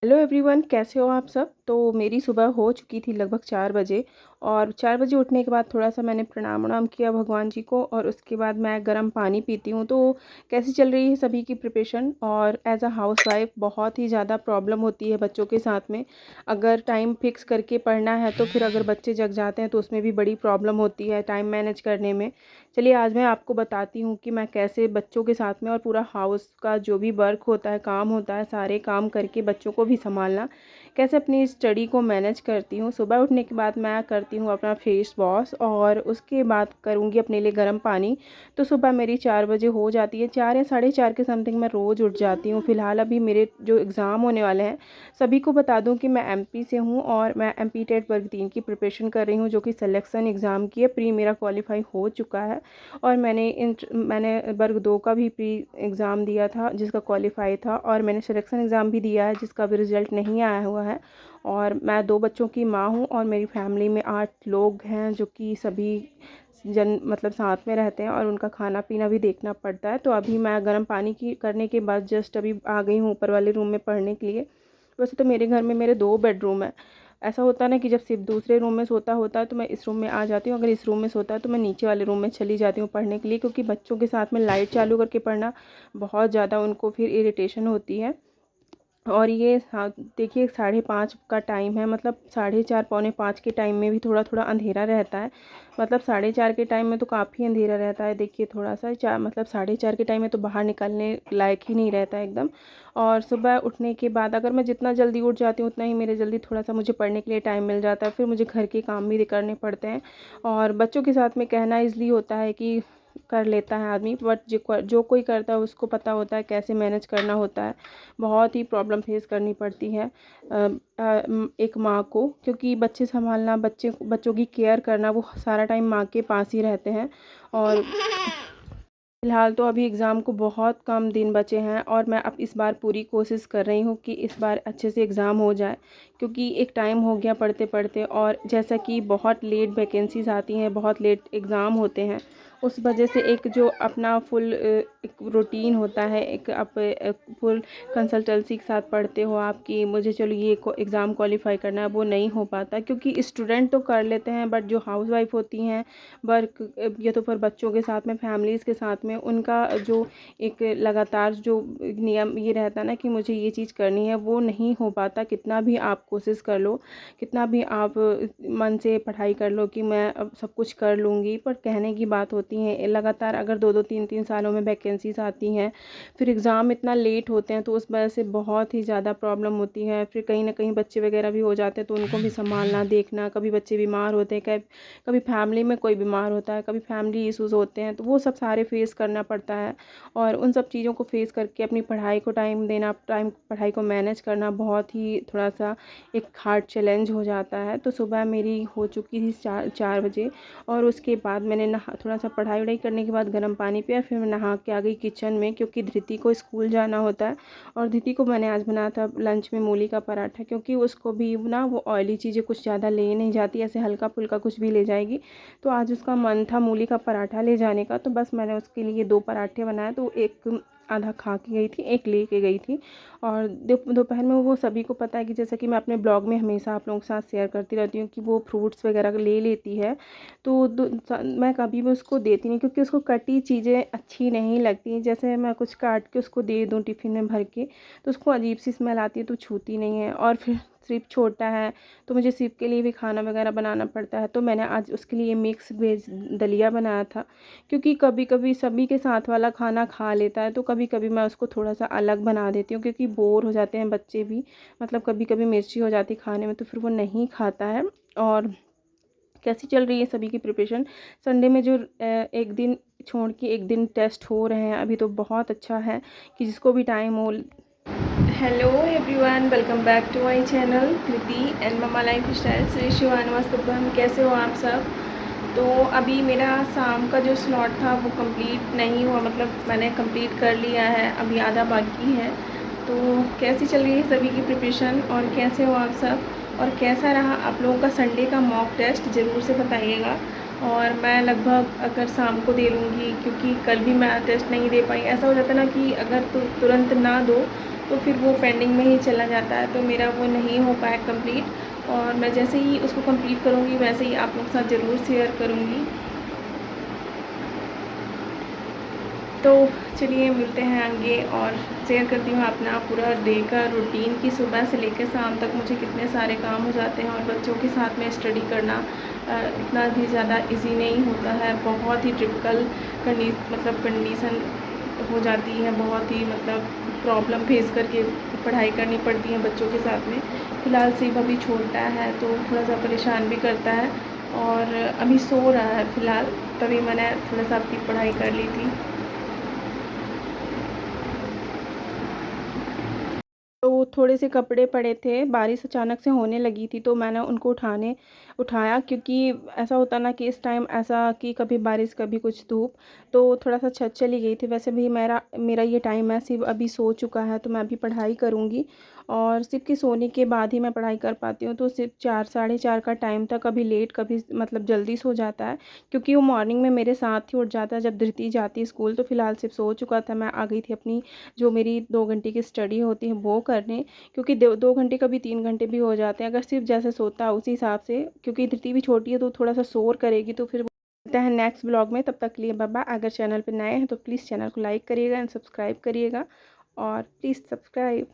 Hello everyone, कैसे हो आप सब। तो मेरी सुबह हो चुकी थी लगभग 4 बजे। और 4 बजे उठने के बाद थोड़ा सा मैंने प्रणाम वणाम किया भगवान जी को, और उसके बाद मैं गर्म पानी पीती हूँ। तो कैसी चल रही है सभी की प्रिपरेशन। और एज अ हाउस वाइफ बहुत ही ज़्यादा प्रॉब्लम होती है बच्चों के साथ में। अगर टाइम फिक्स करके पढ़ना है तो फिर अगर बच्चे जग जाते हैं तो उसमें भी बड़ी प्रॉब्लम होती है टाइम मैनेज करने में। चलिए आज मैं आपको बताती हूँ कि मैं कैसे बच्चों के साथ में और पूरा हाउस का जो भी वर्क होता है, काम होता है, सारे काम करके बच्चों को भी संभालना, कैसे अपनी स्टडी को मैनेज करती हूँ। सुबह उठने के बाद मैं करती हूँ अपना फेस वॉश, और उसके बाद करूँगी अपने लिए गर्म पानी। तो सुबह मेरी 4 बजे हो जाती है। 4 या 4:30 के समथिंग मैं रोज़ उठ जाती हूँ। फ़िलहाल अभी मेरे जो एग्ज़ाम होने वाले हैं, सभी को बता दूँ कि मैं एमपी से हूँ और मैं एमपी टेट वर्ग 3 की प्रिपरेशन कर रही हूँ, जो कि सिलेक्शन एग्ज़ाम की है। प्री मेरा क्वालिफाई हो चुका है, और मैंने वर्ग 2 का भी प्री एग्ज़ाम दिया था जिसका क्वालिफाई था, और मैंने सिलेक्शन एग्ज़ाम भी दिया है जिसका भी रिज़ल्ट नहीं आया हुआ है। और मैं 2 बच्चों की माँ हूँ, और मेरी फैमिली में 8 लोग हैं जो कि सभी जन मतलब साथ में रहते हैं, और उनका खाना पीना भी देखना पड़ता है। तो अभी मैं गर्म पानी की करने के बाद जस्ट अभी आ गई हूँ ऊपर वाले रूम में पढ़ने के लिए। वैसे तो मेरे घर में मेरे 2 बेडरूम है। ऐसा होता है ना कि जब सिर्फ दूसरे रूम में सोता होता है तो मैं इस रूम में आ जाती हूँ, अगर इस रूम में सोता है तो मैं नीचे वाले रूम में चली जाती हूँ पढ़ने के लिए, क्योंकि बच्चों के साथ में लाइट चालू करके पढ़ना बहुत ज़्यादा उनको फिर इरिटेशन होती है। और ये देखिए 5:30 का टाइम है, मतलब 4:30 पौने 5 के टाइम में भी थोड़ा थोड़ा अंधेरा रहता है। मतलब 4:30 के टाइम में तो काफ़ी अंधेरा रहता है। देखिए थोड़ा सा चार मतलब 4:30 के टाइम में तो बाहर निकलने लायक ही नहीं रहता है एकदम। और सुबह उठने के बाद अगर मैं जितना जल्दी उठ जाती हूँ उतना ही मेरे जल्दी थोड़ा सा मुझे पढ़ने के लिए टाइम मिल जाता है। फिर मुझे घर के काम भी करने पड़ते हैं, और बच्चों के साथ में कहना ईज़िली होता है कि कर लेता है आदमी, बट जो कोई करता है उसको पता होता है कैसे मैनेज करना होता है। बहुत ही प्रॉब्लम फेस करनी पड़ती है एक माँ को, क्योंकि बच्चे संभालना, बच्चों की केयर करना, वो सारा टाइम माँ के पास ही रहते हैं। और फ़िलहाल तो अभी एग्ज़ाम को बहुत कम दिन बचे हैं, और मैं अब इस बार पूरी कोशिश कर रही हूँ कि इस बार अच्छे से एग्ज़ाम हो जाए, क्योंकि एक टाइम हो गया पढ़ते पढ़ते, और जैसा कि बहुत लेट वैकेंसीज़ आती हैं, बहुत लेट एग्ज़ाम होते हैं, उस वजह से एक जो अपना फुल एक रूटीन होता है, एक आप फुल कंसल्टेंसी के साथ पढ़ते हो आप कि मुझे चलो ये एग्ज़ाम क्वालिफाई करना है, वो नहीं हो पाता। क्योंकि स्टूडेंट तो कर लेते हैं, बट जो हाउस वाइफ होती हैं वर्क, या तो फिर बच्चों के साथ में, फैमिलीज़ के साथ में, उनका जो एक लगातार जो नियम ये रहता है ना कि मुझे ये चीज़ करनी है, वो नहीं हो पाता। कितना भी आप कोशिश कर लो, कितना भी आप मन से पढ़ाई कर लो कि मैं अब सब कुछ कर लूँगी, पर कहने की बात होती है लगातार अगर 2-2 3-3 सालों में वैकेंसीज़ आती हैं, फिर एग्ज़ाम इतना लेट होते हैं, तो उस वजह से बहुत ही ज़्यादा प्रॉब्लम होती है। फिर कहीं ना कहीं बच्चे वगैरह भी हो जाते हैं तो उनको भी संभालना, देखना, कभी बच्चे बीमार होते हैं, कभी फैमिली में कोई बीमार होता है, कभी फैमिली इश्यूज़ होते हैं, तो वो सब सारे फेस करना पड़ता है। और उन सब चीज़ों को फेस करके अपनी पढ़ाई को टाइम देना, पढ़ाई को मैनेज करना बहुत ही थोड़ा सा एक हार्ड चैलेंज हो जाता है। तो सुबह मेरी हो चुकी थी 4 बजे, और उसके बाद मैंने थोड़ा सा पढ़ाई वढ़ाई करने के बाद गर्म पानी पिया, फिर मैं नहा के आ गई किचन में, क्योंकि धृति को स्कूल जाना होता है। और धृति को मैंने आज बनाया था लंच में मूली का पराठा, क्योंकि उसको भी ना वो ऑयली चीज़ें कुछ ज़्यादा ले नहीं जाती, ऐसे हल्का फुल्का कुछ भी ले जाएगी। तो आज उसका मन था मूली का पराठा ले जाने का, तो बस मैंने उसके लिए 2 पराठे बनाए, तो एक आधा खा के गई थी, एक ले के गई थी। और दोपहर में वो सभी को पता है कि जैसा कि मैं अपने ब्लॉग में हमेशा आप लोगों के साथ शेयर करती रहती हूँ कि वो फ्रूट्स वगैरह ले लेती है, तो मैं कभी भी उसको देती नहीं, क्योंकि उसको कटी चीज़ें अच्छी नहीं लगती। जैसे मैं कुछ काट के उसको दे दूँ टिफ़िन में भर के, तो उसको अजीब सी स्मेल आती है, तो छूती नहीं है। और फिर सिर्फ छोटा है तो मुझे सिर्फ के लिए भी खाना वगैरह बनाना पड़ता है, तो मैंने आज उसके लिए मिक्स वेज दलिया बनाया था, क्योंकि कभी कभी सभी के साथ वाला खाना खा लेता है, तो कभी कभी मैं उसको थोड़ा सा अलग बना देती हूँ, क्योंकि बोर हो जाते हैं बच्चे भी, मतलब कभी कभी मिर्ची हो जाती खाने में तो फिर वो नहीं खाता है। और कैसी चल रही है सभी की प्रिपरेशन। संडे में जो एक दिन छोड़ के एक दिन टेस्ट हो रहे हैं अभी, तो बहुत अच्छा है कि जिसको भी टाइम हो। Hello everyone, welcome back to my channel Kriti and mama lifestyle Shri शिवानवास्तुभ्यम। कैसे हो आप सब। तो अभी मेरा शाम का जो स्लॉट था वो कंप्लीट नहीं हुआ, मतलब मैंने कंप्लीट कर लिया है, अभी आधा बाकी है। तो कैसी चल रही है सभी की प्रिपरेशन, और कैसे हो आप सब, और कैसा रहा आप लोगों का संडे का मॉक टेस्ट, ज़रूर से बताइएगा। और मैं लगभग अगर शाम को दे लूँगी, क्योंकि कल भी मैं टेस्ट नहीं दे पाई। ऐसा हो जाता है ना कि अगर तुरंत ना दो तो फिर वो पेंडिंग में ही चला जाता है, तो मेरा वो नहीं हो पाया कंप्लीट। और मैं जैसे ही उसको कंप्लीट करूँगी वैसे ही आप लोगों के साथ ज़रूर शेयर करूँगी। तो चलिए मिलते हैं आगे और शेयर करती हूँ अपना पूरा डे का रूटीन कि सुबह से लेकर शाम तक मुझे कितने सारे काम हो जाते हैं। और बच्चों के साथ में स्टडी करना इतना भी ज़्यादा इजी नहीं होता है, बहुत ही टिपिकल कंडीशन हो जाती है, बहुत ही प्रॉब्लम फेस करके पढ़ाई करनी पड़ती है बच्चों के साथ में। फ़िलहाल सिर्फ अभी छोटा है तो थोड़ा सा परेशान भी करता है, और अभी सो रहा है फ़िलहाल, तभी मैंने थोड़ा सा अपनी पढ़ाई कर ली थी। तो थोड़े से कपड़े पड़े थे, बारिश अचानक से होने लगी थी तो मैंने उनको उठाया, क्योंकि ऐसा होता ना कि इस टाइम ऐसा कि कभी बारिश कभी कुछ धूप, तो थोड़ा सा छत चली गई थी। वैसे भी मेरा मेरा ये टाइम है, सिर्फ अभी सो चुका है तो मैं अभी पढ़ाई करूँगी, और सिर्फ कि सोने के बाद ही मैं पढ़ाई कर पाती हूँ। तो सिर्फ 4 साढ़े 4 का टाइम था, कभी लेट कभी जल्दी सो जाता है, क्योंकि वो मॉर्निंग में मेरे साथ ही उठ जाता है जब धृति जाती है स्कूल। तो फ़िलहाल सिर्फ सो चुका था, मैं आ गई थी अपनी जो मेरी 2 घंटे की स्टडी होती है वो करने, क्योंकि 2 घंटे कभी 3 घंटे भी हो जाते हैं अगर सिर्फ जैसे सोता है उसी हिसाब से, क्योंकि धृति भी छोटी है तो थोड़ा सा शोर करेगी। तो फिर मिलते हैं नेक्स्ट ब्लॉग में, तब तक के लिए बाय बाय। अगर चैनल पर नए हैं तो प्लीज़ चैनल को लाइक करिएगा एंड सब्सक्राइब करिएगा, और प्लीज़ सब्सक्राइब।